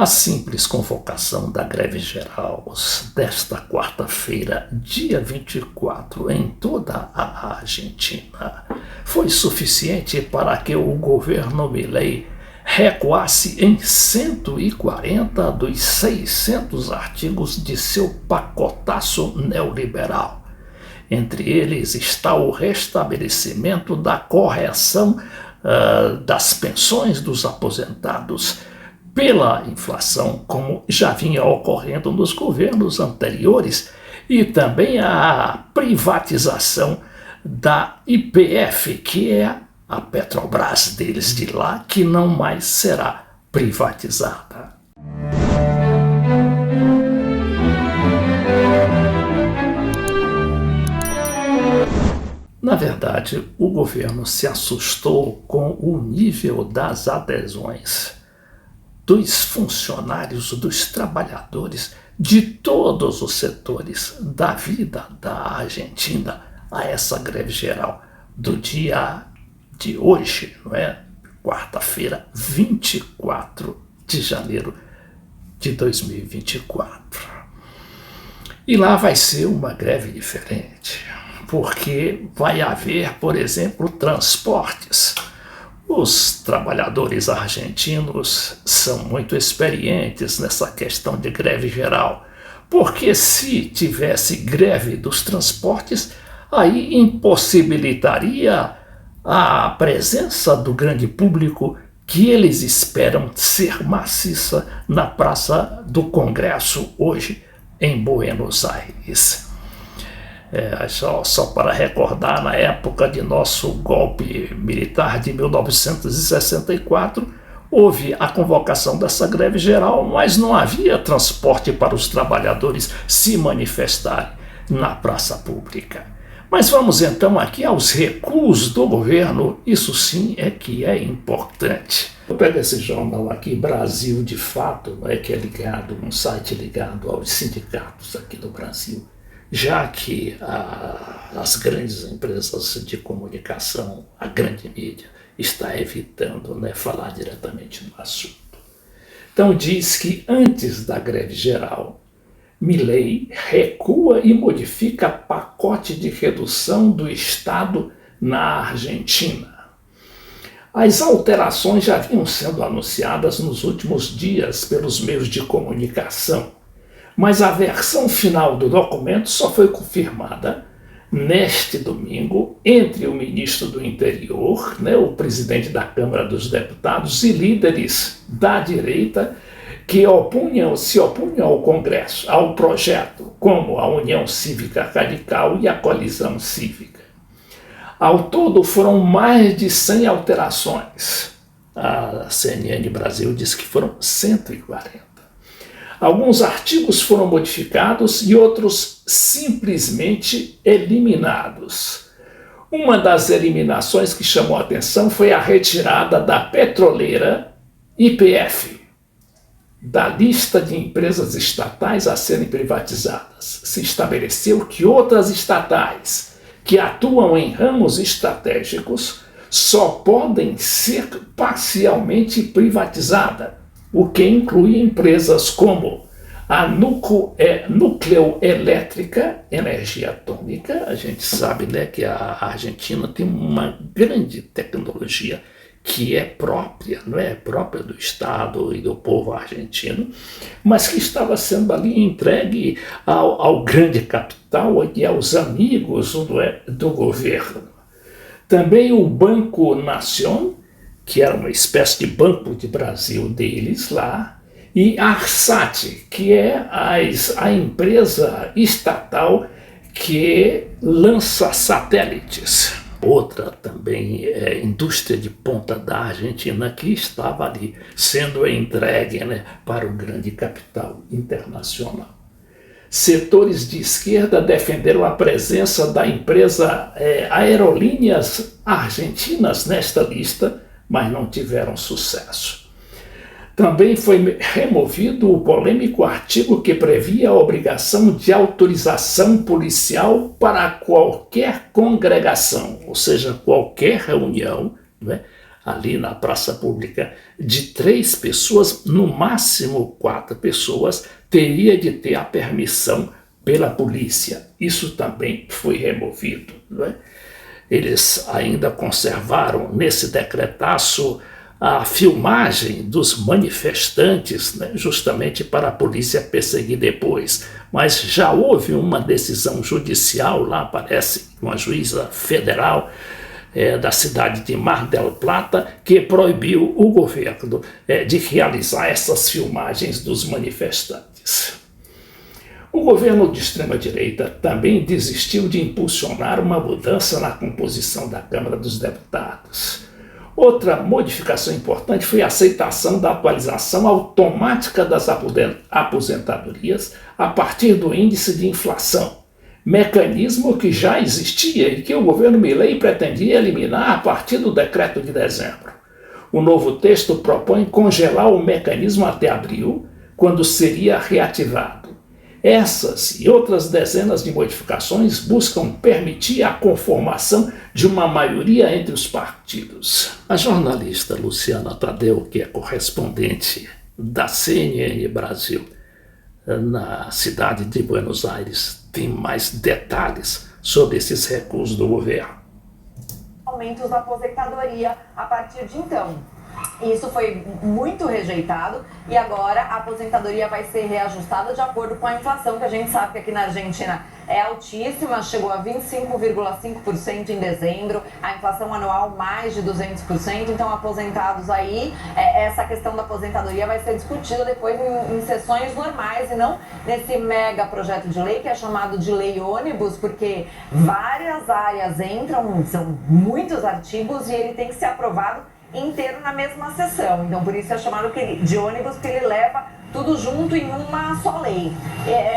A simples convocação da greve geral desta quarta-feira, dia 24, em toda a Argentina, foi suficiente para que o governo Milei recuasse em 140 dos 600 artigos de seu pacotaço neoliberal. Entre eles está o restabelecimento da correção das pensões dos aposentados pela inflação, como já vinha ocorrendo nos governos anteriores, e também a privatização da YPF, que é a Petrobras deles de lá, que não mais será privatizada. Na verdade, o governo se assustou com o nível das adesões dos funcionários, dos trabalhadores, de todos os setores da vida da Argentina a essa greve geral do dia de hoje, não é? Quarta-feira, 24 de janeiro de 2024. E lá vai ser uma greve diferente, porque vai haver, por exemplo, transportes. Os trabalhadores argentinos são muito experientes nessa questão de greve geral, porque se tivesse greve dos transportes, aí impossibilitaria a presença do grande público que eles esperam ser maciça na Praça do Congresso hoje em Buenos Aires. Só para recordar, na época de nosso golpe militar de 1964, houve a convocação dessa greve geral, mas não havia transporte para os trabalhadores se manifestarem na praça pública. Mas vamos então aqui aos recuos do governo, isso sim é que é importante. Eu pego esse jornal aqui, Brasil de Fato, que é ligado, um site ligado aos sindicatos aqui do Brasil, já que as grandes empresas de comunicação, a grande mídia, está evitando falar diretamente no assunto. Então diz que antes da greve geral, Milei recua e modifica pacote de redução do Estado na Argentina. As alterações já vinham sendo anunciadas nos últimos dias pelos meios de comunicação, mas a versão final do documento só foi confirmada neste domingo entre o ministro do Interior, o presidente da Câmara dos Deputados e líderes da direita que se opunham ao Congresso, ao projeto, como a União Cívica Radical e a Coalizão Cívica. Ao todo foram mais de 100 alterações. A CNN Brasil diz que foram 140. Alguns artigos foram modificados e outros simplesmente eliminados. Uma das eliminações que chamou a atenção foi a retirada da petroleira YPF da lista de empresas estatais a serem privatizadas. Se estabeleceu que outras estatais que atuam em ramos estratégicos só podem ser parcialmente privatizadas, o que inclui empresas como a Nucleoelétrica, energia atômica. A gente sabe que a Argentina tem uma grande tecnologia que é própria, própria do Estado e do povo argentino, mas que estava sendo ali entregue ao grande capital e aos amigos do governo. Também o Banco Nación, que era uma espécie de Banco de Brasil deles lá, e a Arsat, que é a empresa estatal que lança satélites. Outra também indústria de ponta da Argentina que estava ali sendo entregue para o grande capital internacional. Setores de esquerda defenderam a presença da empresa Aerolíneas Argentinas nesta lista, mas não tiveram sucesso. Também foi removido o polêmico artigo que previa a obrigação de autorização policial para qualquer congregação, ou seja, qualquer reunião, ali na praça pública, de 3 pessoas, no máximo 4 pessoas, teria de ter a permissão pela polícia. Isso também foi removido, não é? Eles ainda conservaram nesse decretaço a filmagem dos manifestantes, né, justamente para a polícia perseguir depois. Mas já houve uma decisão judicial lá, parece, uma juíza federal da cidade de Mar del Plata, que proibiu o governo de realizar essas filmagens dos manifestantes. O governo de extrema-direita também desistiu de impulsionar uma mudança na composição da Câmara dos Deputados. Outra modificação importante foi a aceitação da atualização automática das aposentadorias a partir do índice de inflação, mecanismo que já existia e que o governo Milei pretendia eliminar a partir do decreto de dezembro. O novo texto propõe congelar o mecanismo até abril, quando seria reativado. Essas e outras dezenas de modificações buscam permitir a conformação de uma maioria entre os partidos. A jornalista Luciana Tadeu, que é correspondente da CNN Brasil na cidade de Buenos Aires, tem mais detalhes sobre esses recuos do governo. Aumentos da aposentadoria a partir de então. Isso foi muito rejeitado e agora a aposentadoria vai ser reajustada de acordo com a inflação, que a gente sabe que aqui na Argentina é altíssima, chegou a 25,5% em dezembro, a inflação anual mais de 200%, então aposentados aí, essa questão da aposentadoria vai ser discutida depois em sessões normais e não nesse mega projeto de lei que é chamado de lei ônibus, porque várias áreas entram, são muitos artigos e ele tem que ser aprovado inteiro na mesma sessão. Então por isso é chamado de ônibus, porque ele leva tudo junto em uma só lei.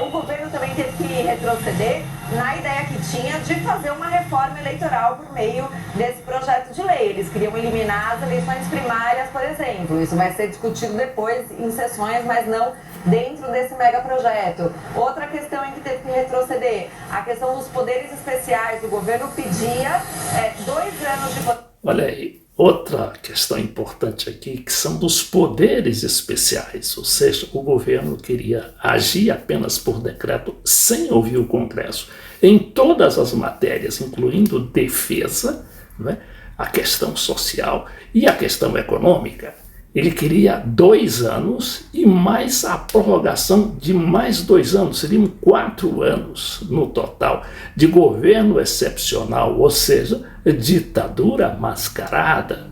O governo também teve que retroceder na ideia que tinha de fazer uma reforma eleitoral por meio desse projeto de lei. Eles queriam eliminar as eleições primárias, por exemplo. Isso vai ser discutido depois em sessões, mas não dentro desse megaprojeto. Outra questão em que teve que retroceder, a questão dos poderes especiais. O governo pedia 2 anos de poder. Olha aí. Outra questão importante aqui, que são dos poderes especiais, ou seja, o governo queria agir apenas por decreto, sem ouvir o Congresso, em todas as matérias, incluindo defesa, né, a questão social e a questão econômica. Ele queria 2 anos e mais a prorrogação de mais 2 anos, seriam 4 anos no total de governo excepcional, ou seja, ditadura mascarada.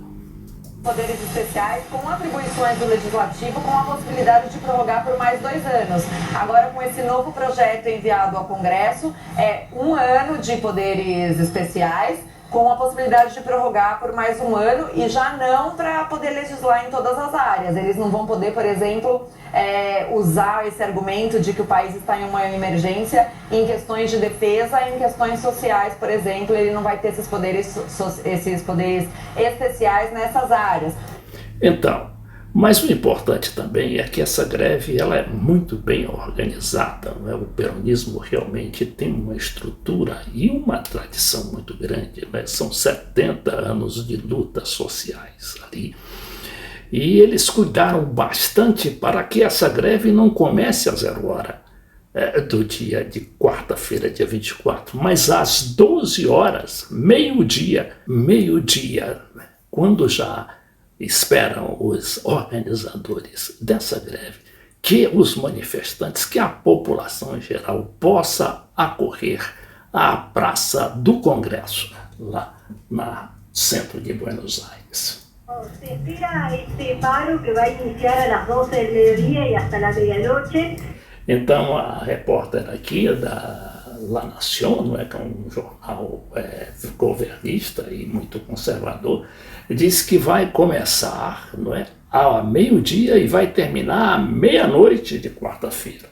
Poderes especiais com atribuições do Legislativo com a possibilidade de prorrogar por mais 2 anos. Agora, com esse novo projeto enviado ao Congresso, é 1 ano de poderes especiais, com a possibilidade de prorrogar por mais 1 ano e já não para poder legislar em todas as áreas. Eles não vão poder, por exemplo, usar esse argumento de que o país está em uma emergência em questões de defesa, em questões sociais, por exemplo, ele não vai ter esses poderes especiais nessas áreas. Então, mas o importante também é que essa greve ela é muito bem organizada, né? O peronismo realmente tem uma estrutura e uma tradição muito grande, né? São 70 anos de lutas sociais ali. E eles cuidaram bastante para que essa greve não comece às 0 hora do dia de quarta-feira, dia 24, mas às 12 horas, meio-dia, quando já esperam os organizadores dessa greve que os manifestantes, que a população em geral possa acorrer à Praça do Congresso, lá no centro de Buenos Aires. Se espera este paro que vai iniciar às 12 del mediodía e hasta la medianoche. Então a repórter aqui da La Nación, não é, que é um jornal governista e muito conservador, diz que vai começar, não é, ao meio-dia e vai terminar à meia-noite de quarta-feira.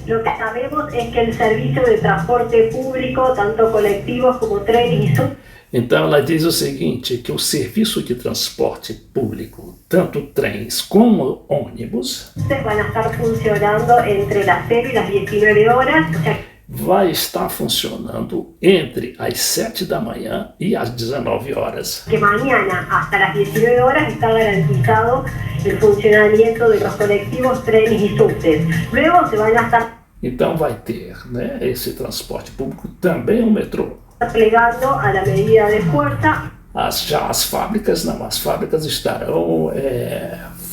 Lo que sabemos es que el servicio de transporte público, tanto colectivos como trenes y subtes. Então ela diz o seguinte, que o serviço de transporte público, tanto trens como ônibus, van a estar funcionando entre las 0 y las 19 horas. vai estar funcionando entre as 7 da manhã e as 19 horas. Que mañana hasta las 19 horas está garantizado el funcionamiento de los colectivos, trenes y subtes. Luego se van a estar Então vai ter, né, esse transporte público, também o metrô. plegando a la medida de fuerza. As fábricas não, as fábricas estarão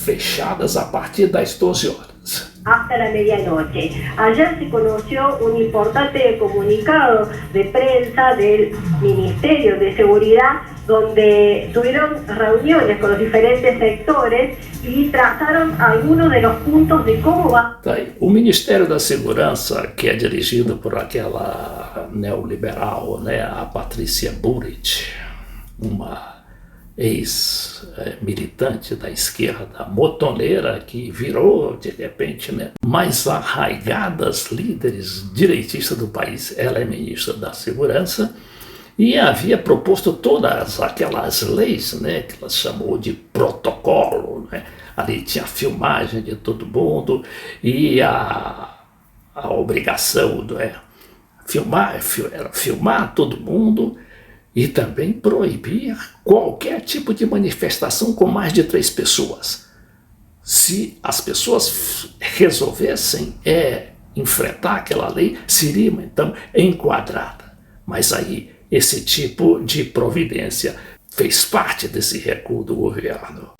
fechadas a partir das 12 horas. Hasta la medianoche. Ayer se conoció un importante comunicado de prensa del Ministerio de Seguridad, donde tuvieron reuniones con los diferentes sectores y trazaron algunos de los puntos de cómo va. Tá aí. O Ministério da Segurança, que é dirigido por aquela neoliberal, né, a Patrícia Bullrich, uma ex-militante da esquerda, motoneira, que virou, de repente, né, mais arraigadas líderes direitistas do país. Ela é ministra da Segurança e havia proposto todas aquelas leis, né, que ela chamou de protocolo, né? Ali tinha filmagem de todo mundo e a obrigação filmar todo mundo e também proibir qualquer tipo de manifestação com mais de 3 pessoas. Se as pessoas resolvessem enfrentar aquela lei, seriam então enquadradas. Mas aí esse tipo de providência fez parte desse recuo do governo.